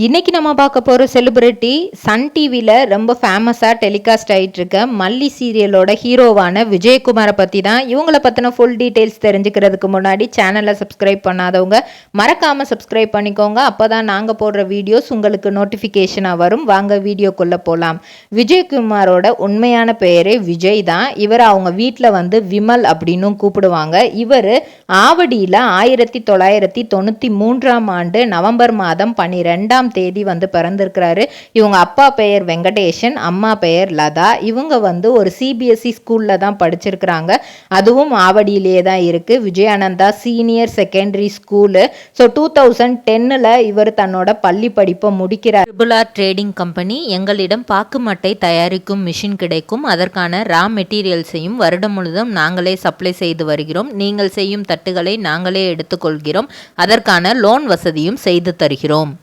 இன்னைக்கு நம்ம பார்க்க போகிற செலிபிரிட்டி சன் டிவியில் ரொம்ப ஃபேமஸாக டெலிகாஸ்ட் ஆகிட்டு இருக்க மல்லி சீரியலோட ஹீரோவான விஜயகுமாரை பற்றி தான். இவங்கள பற்றின ஃபுல் டீட்டெயில்ஸ் தெரிஞ்சுக்கிறதுக்கு முன்னாடி சேனலை சப்ஸ்கிரைப் பண்ணாதவங்க மறக்காமல் சப்ஸ்கிரைப் பண்ணிக்கோங்க. அப்போ தான் நாங்கள் போடுற வீடியோஸ் உங்களுக்கு நோட்டிஃபிகேஷனாக வரும். வாங்க வீடியோக்குள்ளே போகலாம். விஜயகுமாரோட உண்மையான பெயரே விஜய் தான். இவர் அவங்க வீட்டில் விமல் அப்படின்னும் கூப்பிடுவாங்க. இவர் ஆவடியில் 1993 நவம்பர் மாதம் 12 தேதி பிறந்திருக்கிறாரு. இவங்க அப்பா பெயர் வெங்கடேஷன், அம்மா பெயர் லதா. இவங்க ஒரு சிபிஎஸ்இ ஸ்கூல்ல தான் படிச்சிருக்கிறாங்க. அதுவும் ஆவடியிலேயே தான் இருக்கு. விஜயானந்தா சீனியர் செகண்டரி ஸ்கூலு. ஸோ 2010 இவர் தன்னோட பள்ளி படிப்பை முடிக்கிறார். ட்ரிபுலார் ட்ரேடிங் கம்பெனி. எங்களிடம் பாக்குமட்டை தயாரிக்கும் மிஷின் கிடைக்கும். அதற்கான ரா மெட்டீரியல்ஸையும் வருடம் முழுதும் நாங்களே சப்ளை செய்து வருகிறோம். நீங்கள் செய்யும் தட்டுகளை நாங்களே எடுத்துக்கொள்கிறோம். அதற்கான லோன் வசதியும் செய்து தருகிறோம்.